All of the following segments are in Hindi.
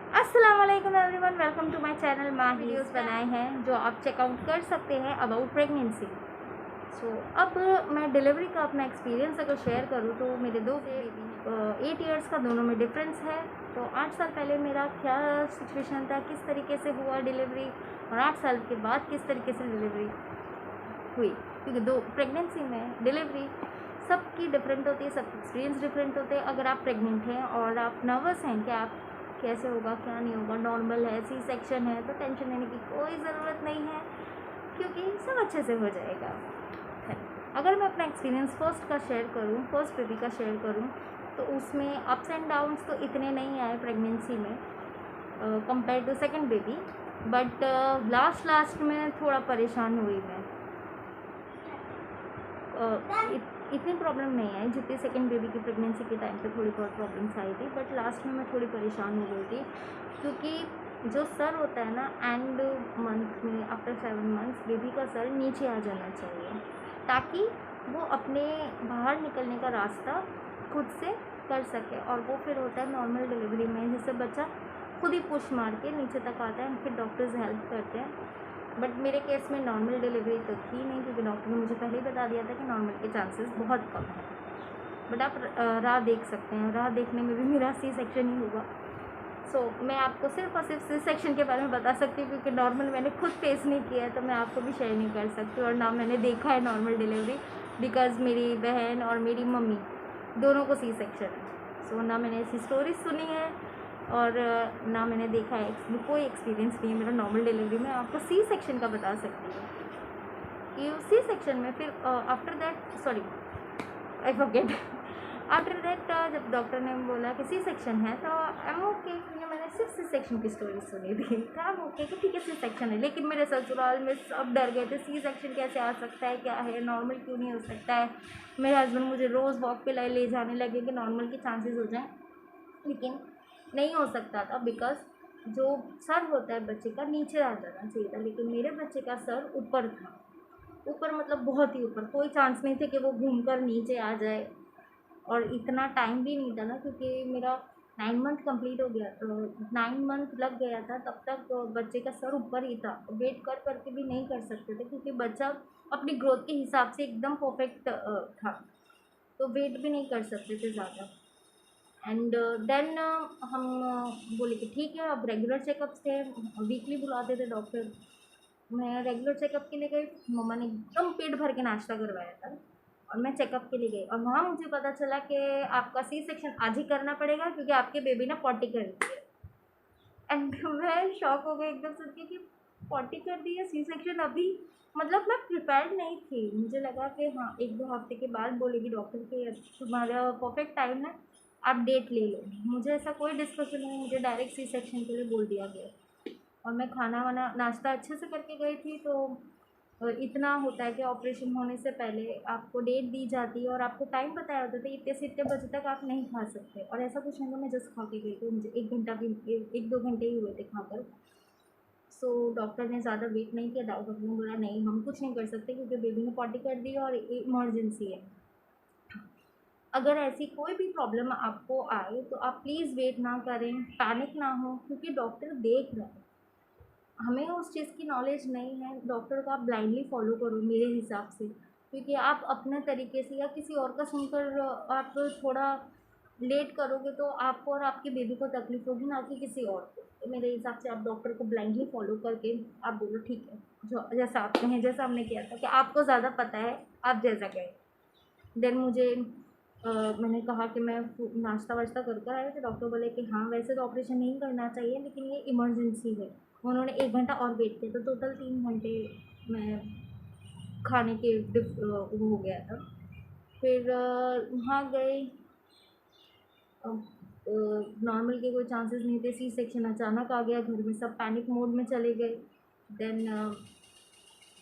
अस्सलाम वालेकुम everyone, welcome to my channel. माँ वीडियोस बनाए हैं जो आप चेकआउट कर सकते हैं अबाउट प्रेगनेंसी। अब मैं डिलीवरी का अपना एक्सपीरियंस अगर शेयर करूँ तो मेरे दो बेबी 8 इयर्स का दोनों में डिफरेंस है। तो 8 साल पहले मेरा क्या सिचुएशन था, किस तरीके से हुआ डिलीवरी, और 8 साल के बाद किस तरीके से डिलीवरी हुई, क्योंकि दो प्रेगनेंसी में डिलीवरी सबकी डिफरेंट होती है, सबके एक्सपीरियंस डिफरेंट होते हैं। अगर आप प्रेग्नेंट हैं और आप नर्वस हैं कि आप कैसे होगा क्या नहीं होगा, नॉर्मल है, सी सेक्शन है, तो टेंशन लेने की कोई ज़रूरत नहीं है, क्योंकि सब अच्छे से हो जाएगा। अगर मैं अपना एक्सपीरियंस फर्स्ट का शेयर करूँ, फर्स्ट बेबी का शेयर करूँ, तो उसमें अप्स एंड डाउन्स तो इतने नहीं आए प्रेगनेंसी में compare to second baby, but last में थोड़ा परेशान हुई मैं। इतनी प्रॉब्लम नहीं आई जितनी सेकंड बेबी की प्रेगनेंसी के टाइम पे थोड़ी बहुत प्रॉब्लम्स आई थी, बट लास्ट में मैं थोड़ी परेशान हो गई थी, क्योंकि जो सर होता है ना, एंड मंथ में आफ्टर 7 मंथ्स बेबी का सर नीचे आ जाना चाहिए, ताकि वो अपने बाहर निकलने का रास्ता खुद से कर सके। और वो फिर होता है नॉर्मल डिलीवरी में, जिससे बच्चा खुद ही पुश मार के नीचे तक आता है, फिर डॉक्टर्स हेल्प करते हैं। बट मेरे केस में नॉर्मल डिलीवरी तो थी नहीं, क्योंकि डॉक्टर ने मुझे पहले ही बता दिया था कि नॉर्मल के चांसेस बहुत कम हैं। बट आप राह देख सकते हैं, राह देखने में भी मेरा सी सेक्शन ही होगा। मैं आपको सिर्फ और सिर्फ सी सेक्शन के बारे में बता सकती हूँ, क्योंकि नॉर्मल मैंने खुद फेस नहीं किया है, तो मैं आपको भी शेयर नहीं कर सकती, और ना मैंने देखा है नॉर्मल डिलीवरी, बिकॉज़ मेरी बहन और मेरी मम्मी दोनों को सी सेक्शन है। ना मैंने ऐसी स्टोरी सुनी है और ना मैंने देखा है, कोई एक्सपीरियंस नहीं है मेरा नॉर्मल डिलीवरी में। आपको सी सेक्शन का बता सकती हूँ कि सी सेक्शन में फिर after that, sorry I forget, after that जब डॉक्टर ने बोला कि सी सेक्शन है, तो आई एम ओके, क्योंकि मैंने सिर्फ सी सेक्शन की स्टोरी सुनी थी, तो आई एम ओके कि ठीक है सी सेक्शन है। लेकिन मेरे ससुराल में सब डर गए थे, सी सेक्शन कैसे आ सकता है, क्या है, नॉर्मल क्यों नहीं हो सकता है। मेरे हस्बैंड मुझे रोज़ वॉक पे ले जाने लगे कि नॉर्मल के चांसेस हो जाएँ, लेकिन नहीं हो सकता था, बिकॉज जो सर होता है बच्चे का नीचे आ जाना चाहिए था, लेकिन मेरे बच्चे का सर ऊपर था। ऊपर मतलब बहुत ही ऊपर, कोई चांस नहीं थे कि वो घूमकर नीचे आ जाए। और इतना टाइम भी नहीं था ना, क्योंकि मेरा 9 मंथ कंप्लीट हो गया, तो 9 मंथ लग गया था, तब तक बच्चे का सर ऊपर ही था। वेट कर करके भी नहीं कर सकते थे, क्योंकि बच्चा अपनी ग्रोथ के हिसाब से एकदम परफेक्ट था, तो वेट भी नहीं कर सकते थे ज़्यादा। एंड देन हम बोले कि ठीक है, अब रेगुलर चेकअप्स थे, वीकली बुलाते थे डॉक्टर। मैं रेगुलर चेकअप के लिए गई, मम्मा ने एकदम पेट भर के नाश्ता करवाया था, और मैं चेकअप के लिए गई, और वहाँ मुझे पता चला कि आपका सी सेक्शन आज ही करना पड़ेगा, क्योंकि आपके बेबी ने पॉटी कर दी है। एंड मैं शॉक हो गई एकदम सुन के कि पॉटी कर दी है, सी सेक्शन अभी, मतलब मैं प्रिपेयर्ड नहीं थी। मुझे लगा कि हाँ 1-2 हफ्ते के बाद बोलेगी डॉक्टर कि तुम्हारा परफेक्ट टाइम है, आप डेट ले लो। मुझे ऐसा कोई डिस्कशन नहीं, मुझे डायरेक्ट सी सेक्शन के लिए बोल दिया गया। और मैं खाना वाना नाश्ता अच्छे से करके गई थी, तो इतना होता है कि ऑपरेशन होने से पहले आपको डेट दी जाती है, और आपको टाइम बताया होता था इतने से इतने बजे तक आप नहीं खा सकते, और ऐसा कुछ नहीं था, मैं जस्ट खा के गई थी, मुझे 1 घंटा भी 1-2 घंटे ही हुए थे खाकर। डॉक्टर ने ज़्यादा वेट नहीं किया, डॉक्टर ने बोला नहीं हम कुछ नहीं कर सकते, क्योंकि बेबी ने पॉटी कर दी और इमरजेंसी है। अगर ऐसी कोई भी प्रॉब्लम आपको आए, तो आप प्लीज़ वेट ना करें, पैनिक ना हो, क्योंकि डॉक्टर देख रहे हैं। हमें उस चीज़ की नॉलेज नहीं है, डॉक्टर को आप ब्लाइंडली फॉलो करो मेरे हिसाब से, क्योंकि आप अपने तरीके से या किसी और का सुनकर आप थोड़ा लेट करोगे, तो आपको और आपके बेबी को तकलीफ होगी, ना कि किसी और को। तो मेरे हिसाब से आप डॉक्टर को ब्लाइंडली फॉलो करके आप बोलो ठीक है, जो जैसा आप कहें, जैसा हमने किया था कि आपको ज़्यादा पता है, आप जैसा कहें। देन मुझे मैंने कहा कि मैं नाश्ता वाश्ता कर आया, तो डॉक्टर बोले कि हाँ वैसे तो ऑपरेशन नहीं करना चाहिए, लेकिन ये इमरजेंसी है। उन्होंने 1 घंटा और वेट किया, तो टोटल 3 घंटे मैं खाने के वो हो गया था। फिर वहाँ गए, नॉर्मल के कोई चांसेस नहीं थे, सी सेक्शन अचानक आ गया, घर में सब पैनिक मोड में चले गए। देन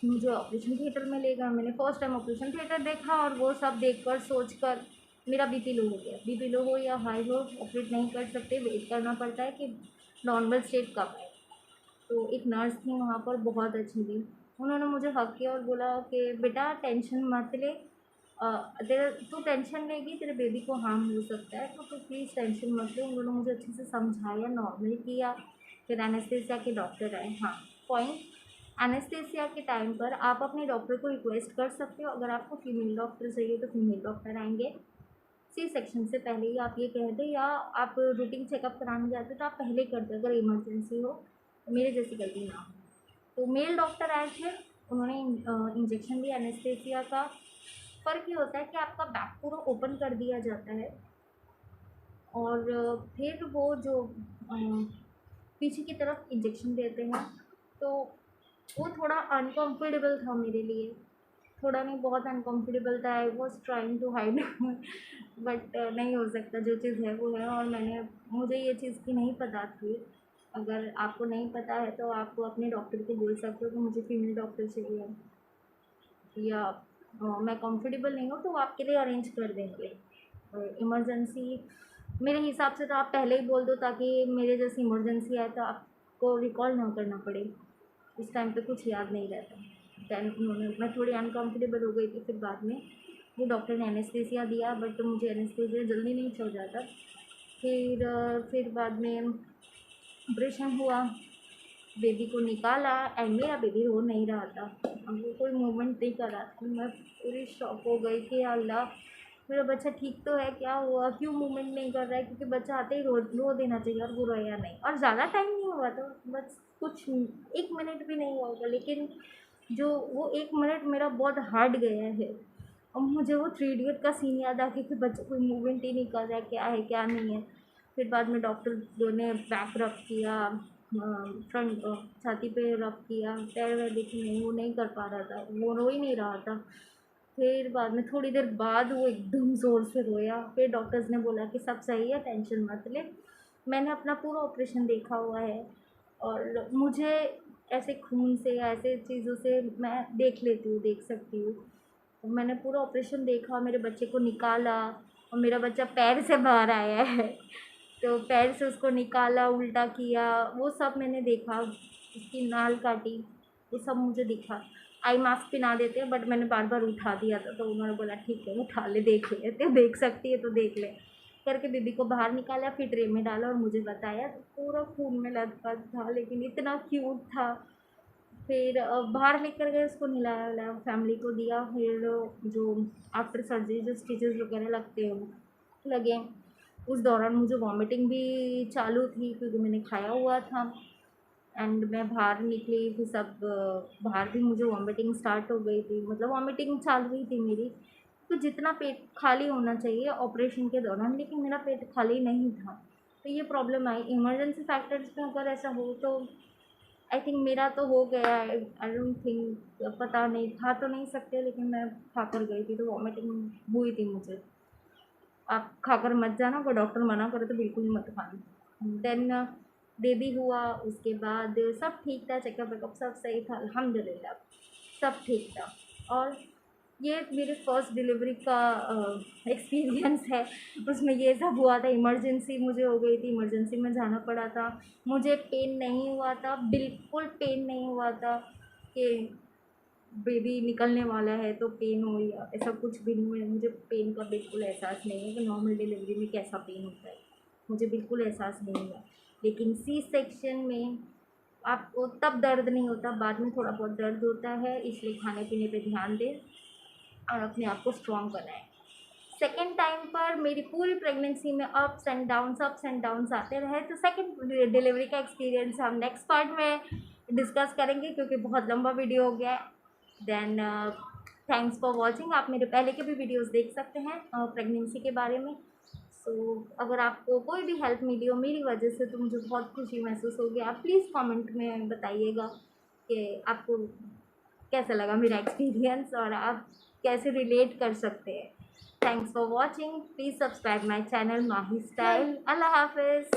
मुझे ऑपरेशन थिएटर में ले गया, मैंने फर्स्ट टाइम ऑपरेशन थिएटर देखा, और वो सब देखकर सोचकर मेरा बीपी लो हो गया। बीपी लो हो या हाई हो, ऑपरेट नहीं कर सकते, वेट करना पड़ता है कि नॉर्मल स्टेट कब आए। तो एक नर्स थी वहाँ पर, बहुत अच्छी थी, उन्होंने मुझे हक किया और बोला कि बेटा टेंशन मत ले, तेरा तू टेंशन लेगी तेरे बेबी को हार्म हो सकता है, तो तू प्लीज़ टेंशन मत ले। उन्होंने मुझे अच्छे से समझाया, नॉर्मल किया, फिर एनेस्थेसिया के डॉक्टर आए। हाँ, पॉइंट, एनेस्थेसिया के टाइम पर आप अपने डॉक्टर को रिक्वेस्ट कर सकते हो, अगर आपको फीमेल डॉक्टर चाहिए तो फीमेल डॉक्टर आएंगे। सी सेक्शन से पहले ही आप ये कह दें, या आप रूटीन चेकअप कराने जाते हो तो आप पहले कर दें अगर इमरजेंसी हो, मेरे जैसी गलती ना हो। तो मेल डॉक्टर आए थे, उन्होंने इंजेक्शन दिया एनेस्थेसिया का। फ़र्क ये होता है कि आपका बैक पूरा ओपन कर दिया जाता है, और फिर वो जो पीछे की तरफ इंजेक्शन देते हैं, तो वो थोड़ा अनकम्फर्टेबल था मेरे लिए। थोड़ा नहीं, बहुत अनकम्फर्टेबल था। I was trying to hide but नहीं हो सकता, जो चीज़ है वो है। और मुझे ये चीज़ की नहीं पता थी। अगर आपको नहीं पता है तो आप अपने डॉक्टर को बोल सकते हो कि मुझे फीमेल डॉक्टर चाहिए, या मैं कंफर्टेबल नहीं हूँ, तो वो आपके लिए अरेंज कर देंगे। इमरजेंसी मेरे हिसाब से तो आप पहले ही बोल दो, ताकि मेरे जैसी इमरजेंसी आए तो आपको रिकॉल ना करना पड़े, उस टाइम पे कुछ याद नहीं रहता। दैन मैं थोड़ी अनकम्फर्टेबल हो गई थी। फिर बाद में वो डॉक्टर ने एनेस्थेसिया दिया, बट मुझे एनेस्थेसिया जल्दी नहीं चल जाता। फिर बाद में ऑपरेशन हुआ, बेबी को निकाला, एंड मेरा बेबी रो नहीं रहा था। अब वो कोई मूवमेंट नहीं कर रहा था। मैं पूरी शॉक हो गई कि अल्लाह, मेरा बच्चा ठीक तो है, क्या हुआ, क्यों मूवमेंट नहीं कर रहा है? क्योंकि बच्चा आते ही रो देना चाहिए, और वो रोया नहीं। और ज़्यादा टाइम नहीं हुआ था, बस कुछ 1 मिनट भी नहीं हुआ होगा, लेकिन जो वो 1 मिनट मेरा बहुत हार्ड गया है। और मुझे वो 3 इडियट का सीन याद आ गया कि बच्चा कोई मूवमेंट ही नहीं कर रहा है, क्या है क्या नहीं है। फिर बाद में डॉक्टर ने बैक रब किया, फ्रंट छाती पे रब किया, पैर वैर देखे, नहीं, वो नहीं कर पा रहा था, वो रो ही नहीं रहा था। फिर बाद में थोड़ी देर बाद वो एकदम ज़ोर से रोया। फिर डॉक्टर्स ने बोला कि सब सही है, टेंशन मत ले। मैंने अपना पूरा ऑपरेशन देखा हुआ है, और मुझे ऐसे खून से या ऐसे चीज़ों से मैं देख लेती हूँ, देख सकती हूँ। तो मैंने पूरा ऑपरेशन देखा, मेरे बच्चे को निकाला, और मेरा बच्चा पैर से बाहर आया है। तो पैर से उसको निकाला, उल्टा किया, वो सब मैंने देखा। उसकी नाल काटी, वो सब मुझे दिखा। आई मास्क पहना देते हैं, बट मैंने बार बार उठा दिया था, तो उन्होंने बोला ठीक है उठा ले, देख ले, तो देख सकती है तो देख ले करके बेबी को बाहर निकाला। फिर ट्रे में डाला और मुझे बताया। तो पूरा खून में लथपथ था, लेकिन इतना क्यूट था। फिर बाहर लेकर गए, उसको नहलाया वहलाया, फैमिली को दिया। फिर जो आफ्टर सर्जरी जो स्टिचेस वगैरह लगते हैं वो लगे। उस दौरान मुझे वॉमिटिंग भी चालू थी, क्योंकि मैंने खाया हुआ था। एंड मैं बाहर निकली, फिर सब बाहर भी मुझे वॉमिटिंग स्टार्ट हो गई थी, मतलब वॉमिटिंग चल रही थी मेरी। तो जितना पेट खाली होना चाहिए ऑपरेशन के दौरान, लेकिन मेरा पेट खाली नहीं था, तो ये प्रॉब्लम आई। इमरजेंसी फैक्टर्स में अगर ऐसा हो तो आई थिंक मेरा तो हो गया है। आई डोंट थिंक, पता नहीं, खा तो नहीं सकते, लेकिन मैं खाकर गई थी तो वॉमिटिंग हुई थी मुझे। आप खाकर मत जाना, अगर डॉक्टर मना करे तो बिल्कुल मत खाना। देन बेबी हुआ, उसके बाद सब ठीक था, चेकअप वेकअप सब सही था, अल्हम्दुलिल्लाह सब ठीक था। और ये मेरे फर्स्ट डिलीवरी का एक्सपीरियंस है। उसमें ये सब हुआ था, इमरजेंसी मुझे हो गई थी, इमरजेंसी में जाना पड़ा था। मुझे पेन नहीं हुआ था, बिल्कुल पेन नहीं हुआ था कि बेबी निकलने वाला है तो पेन हो, या ऐसा कुछ भी नहीं हुआ। मुझे पेन का बिल्कुल एहसास नहीं है कि नॉर्मल डिलीवरी में कैसा पेन होता है, मुझे बिल्कुल एहसास नहीं हुआ। लेकिन सी सेक्शन में आपको तब दर्द नहीं होता, बाद में थोड़ा बहुत दर्द होता है, इसलिए खाने पीने पे ध्यान दें और अपने आप को स्ट्रॉन्ग बनाएं। सेकेंड टाइम पर मेरी पूरी प्रेगनेंसी में अप्स एंड डाउन्स आते रहे, तो सेकेंड डिलीवरी का एक्सपीरियंस हम नेक्स्ट पार्ट में डिस्कस करेंगे, क्योंकि बहुत लंबा वीडियो हो गया है। Then thanks for watching. आप मेरे पहले के भी वीडियोस देख सकते हैं प्रेगनेंसी के बारे में। अगर आपको कोई भी हेल्प मिली हो मेरी वजह से तो मुझे बहुत खुशी महसूस होगी। आप प्लीज़ कमेंट में बताइएगा कि आपको कैसा लगा मेरा एक्सपीरियंस, और आप कैसे रिलेट कर सकते हैं। Thanks for watching. Please subscribe my channel Mahi style. अल्लाह हाफिज़।